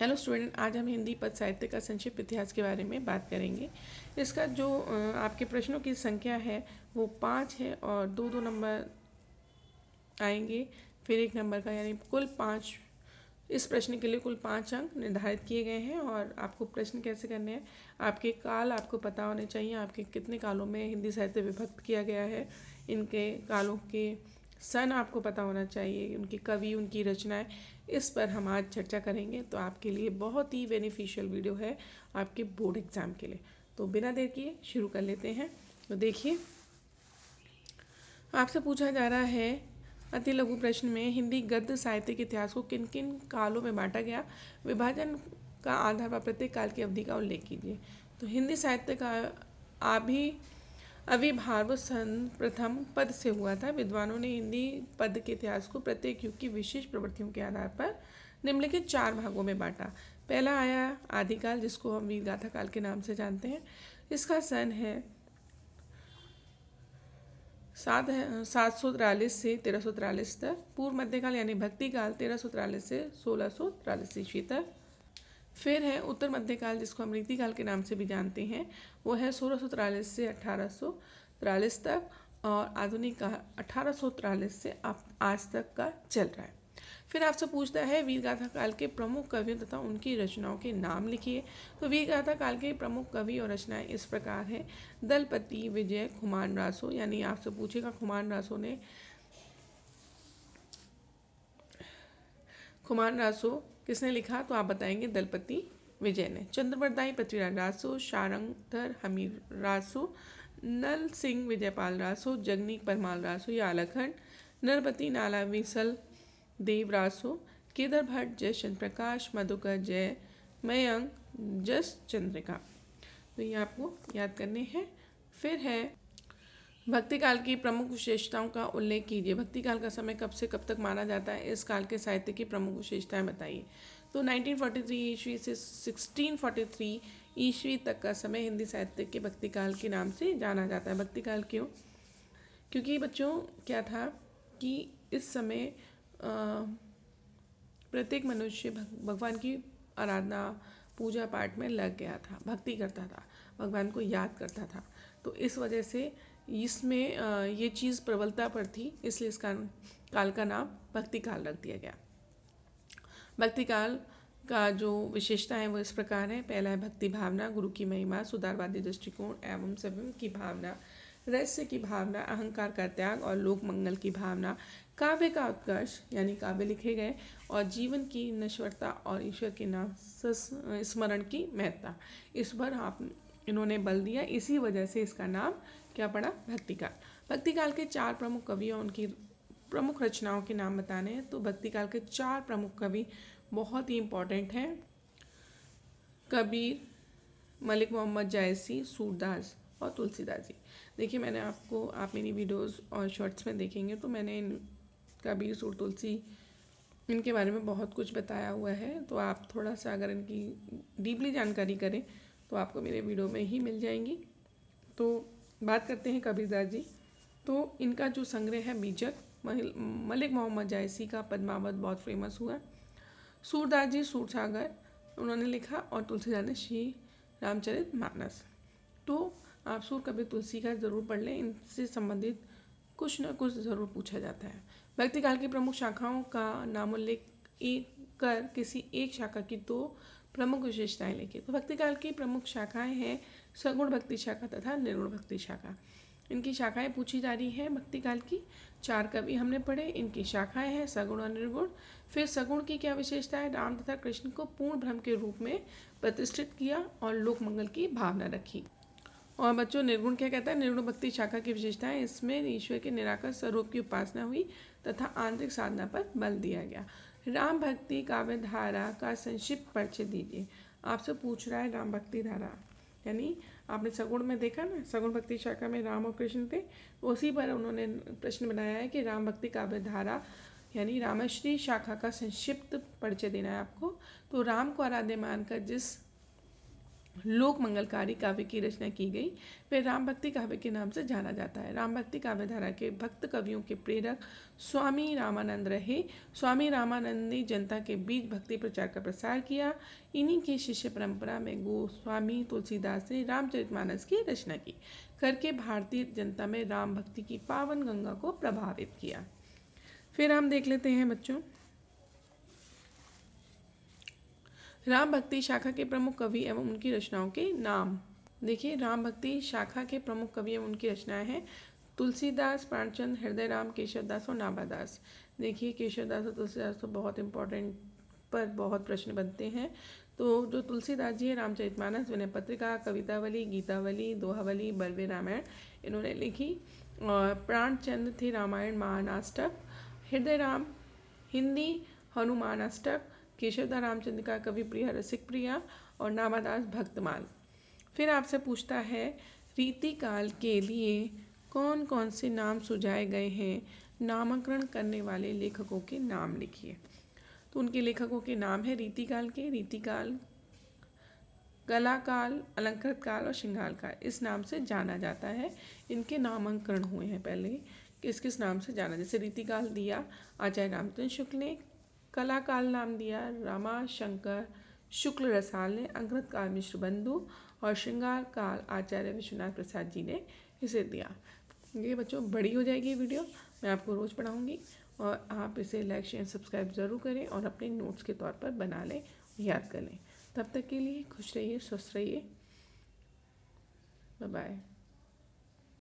Hello student, आज हम हिंदी पद साहित्य का संक्षिप्त इतिहास के बारे में बात करेंगे। इसका जो आपके प्रश्नों की संख्या है वो 5 है और दो दो नंबर आएंगे, फिर एक नंबर का, यानी कुल 5। इस प्रश्न के लिए कुल 5 अंक निर्धारित किए गए हैं। और आपको प्रश्न कैसे करने हैं, आपके काल आपको पता होने चाहिए, आपके कितने कालों में हिंदी साहित्य विभक्त किया गया है, इनके कालों के सन आपको पता होना चाहिए, उनकी कवि, उनकी रचनाएं। इस पर हम आज चर्चा करेंगे, तो आपके लिए बहुत ही बेनिफिशियल वीडियो है आपके बोर्ड एग्जाम के लिए। तो बिना देर किए शुरू कर लेते हैं। तो देखिए, आपसे पूछा जा रहा है अति लघु प्रश्न में हिंदी गद्य साहित्य के इतिहास को किन किन कालों में बांटा गया, विभाजन का आधार पर प्रत्येक काल की अवधि का उल्लेख कीजिए। तो हिंदी साहित्य का आविर्भाव प्रथम पद से हुआ था। विद्वानों ने हिंदी पद के इतिहास को प्रत्येक युग की विशेष प्रवृत्तियों के आधार पर निम्नलिखित 4 भागों में बांटा। पहला आया आदिकाल, जिसको हम वीरगाथा काल के नाम से जानते हैं। इसका सन है 743 से 1343 तक। पूर्व मध्यकाल यानी भक्ति काल 1343 से 1643 ईस्वी तक। फिर है उत्तर मध्यकाल, जिसको हम रीतिकाल के नाम से भी जानते हैं, वो है 1643 से 1843 तक। और आधुनिक काल 1843 से आज तक का चल रहा है। फिर आपसे पूछता है वीरगाथा काल के प्रमुख कवियों तथा उनकी रचनाओं के नाम लिखिए। तो वीरगाथा काल के प्रमुख कवि और रचनाएं इस प्रकार हैं। दलपति विजय खुमान रासो, यानी आपसे पूछेगा खुमान रासो किसने लिखा, तो आप बताएंगे दलपति विजय ने। चंद्रवरदाई पृथ्वीराज रासो, शारंगधर हमीर रासो, नल सिंह विजयपाल रासो, जगनीक परमाल रासो या आलखंड, नरपति नाला विसल देव रासो, केदार भट्ट जय चंद्र प्रकाश, मधुकर जय मयंक जस चंद्रिका। तो ये आपको याद करने हैं। फिर है भक्ति काल की प्रमुख विशेषताओं का उल्लेख कीजिए। भक्ति काल का समय कब से कब तक माना जाता है, इस काल के साहित्य की प्रमुख विशेषताएं बताइए। तो 1943 ईस्वी से 1643 ईस्वी तक का समय हिंदी साहित्य के भक्ति काल के नाम से जाना जाता है। भक्ति काल क्यों? क्योंकि बच्चों क्या था कि इस समय प्रत्येक मनुष्य भगवान की आराधना पूजा पाठ में लग गया था, भक्ति करता था, भगवान को याद करता था। तो इस वजह से इसमें ये चीज़ प्रबलता पर थी, इसलिए इस काल का नाम भक्ति काल रख दिया गया। भक्ति काल का जो विशेषता है वो इस प्रकार है। पहला है भक्ति भावना, गुरु की महिमा, सुधारवादी दृष्टिकोण एवं सभ्यम की भावना, रहस्य की भावना, अहंकार का त्याग और लोक मंगल की भावना, काव्य का उत्कर्ष यानी काव्य लिखे गए, और जीवन की नश्वरता और ईश्वर के नाम स्मरण की महत्ता, इस पर इन्होंने बल दिया। इसी वजह से इसका नाम क्या पड़ा, भक्ति काल। भक्ति काल के 4 प्रमुख कवियों, उनकी प्रमुख रचनाओं के नाम बताने हैं। तो भक्ति काल के 4 प्रमुख कवि बहुत ही इम्पोर्टेंट हैं। कबीर, मलिक मोहम्मद जायसी, सूरदास और तुलसीदास जी। देखिए, मैंने आप मेरी वीडियोस और शॉर्ट्स में देखेंगे तो मैंने कबीर, सूर, तुलसी, इनके बारे में बहुत कुछ बताया हुआ है। तो आप थोड़ा सा अगर इनकी डीपली जानकारी करें तो आपको मेरे वीडियो में ही मिल जाएंगी। तो बात करते हैं कबीरदास जी। तो इनका जो संग्रह है बीजक, मलिक मोहम्मद जायसी का पद्मावत बहुत फेमस हुआ। सूरदास जी सूरसागर उन्होंने लिखा, और तुलसीदास ने श्री रामचरित मानस। तो आप सूर कबीर तुलसी का ज़रूर पढ़ लें, इनसे संबंधित कुछ न कुछ ज़रूर पूछा जाता है। भक्ति काल की प्रमुख शाखाओं का नाम उल्लेख कर किसी एक शाखा की 2 प्रमुख विशेषताएं लिखिए। तो भक्ति काल की प्रमुख शाखाएं हैं सगुण भक्ति शाखा तथा निर्गुण भक्ति शाखा। इनकी शाखाएं पूछी जा रही हैं। भक्ति काल की 4 कवि हमने पढ़े, इनकी शाखाएं हैं सगुण और निर्गुण। फिर सगुण की क्या विशेषता है, राम तथा कृष्ण को पूर्ण ब्रह्म के रूप में प्रतिष्ठित किया और लोक मंगल की भावना रखी। और बच्चों, निर्गुण क्या कहता है, निर्गुण भक्ति शाखा की विशेषताएं, इसमें ईश्वर के निराकार स्वरूप की उपासना हुई तथा आंतरिक साधना पर बल दिया गया। राम भक्ति काव्य धारा का संक्षिप्त परिचय दीजिए। आपसे पूछ रहा है राम भक्ति धारा, यानी आपने सगुण में देखा ना, सगुण भक्ति शाखा में राम और कृष्ण थे, उसी पर उन्होंने प्रश्न बनाया है कि राम भक्ति काव्य धारा यानी रामश्री शाखा का संक्षिप्त परिचय देना है आपको। तो राम को आराध्य मानकर जिस लोक मंगलकारी काव्य की रचना की गई। फिर राम भक्ति काव्य के नाम से जाना जाता है। राम भक्ति काव्य धारा के भक्त कवियों के प्रेरक स्वामी रामानंद रहे। स्वामी रामानंद ने जनता के बीच भक्ति प्रचार का प्रसार किया। इन्हीं की शिष्य परंपरा में गोस्वामी तुलसीदास ने रामचरितमानस की रचना की करके भारतीय जनता में राम भक्ति की पावन गंगा को प्रभावित किया। फिर हम देख लेते हैं बच्चों राम भक्ति शाखा के प्रमुख कवि एवं उनकी रचनाओं के नाम। देखिए राम भक्ति शाखा के प्रमुख कवि एवं उनकी रचनाएं हैं तुलसीदास, प्राणचंद, हृदयराम, केशवदास और नाभादास। देखिए केशवदास और तुलसीदास तो बहुत इंपॉर्टेंट पर बहुत प्रश्न बनते हैं। तो जो तुलसीदास जी है रामचरितमानस, विनय पत्रिका, कवितावली, गीतावली, दोहावली, बरवे रामायण इन्होंने लिखी। और प्राणचंद थे रामायण महानाष्टक, हृदयराम हिंदी हनुमान अष्टक, केशवदास रामचंद्र का कवि प्रिया रसिक प्रिया और नाभादास भक्तमाल। फिर आपसे पूछता है रीतिकाल के लिए कौन कौन से नाम सुझाए गए हैं, नामकरण करने वाले लेखकों के नाम लिखिए। तो उनके लेखकों के नाम है रीतिकाल के, रीतिकाल, कलाकाल, अलंकृत काल और श्रृंगार काल, इस नाम से जाना जाता है। इनके नामांकन हुए हैं पहले, किस किस नाम से जाना, जैसे रीतिकाल दिया आचार्य रामचंद्र शुक्ल ने, कलाकाल नाम दिया रामा शंकर शुक्ल रसाल ने, अलंकृत काल मिश्र बंधु और श्रृंगार काल आचार्य विश्वनाथ प्रसाद जी ने इसे दिया। ये बच्चों बड़ी हो जाएगी वीडियो, मैं आपको रोज़ पढ़ाऊँगी और आप इसे लाइक शेयर सब्सक्राइब ज़रूर करें और अपने नोट्स के तौर पर बना लें, याद कर लें। तब तक के लिए खुश रहिए, स्वस्थ रहिए, बाय बाय।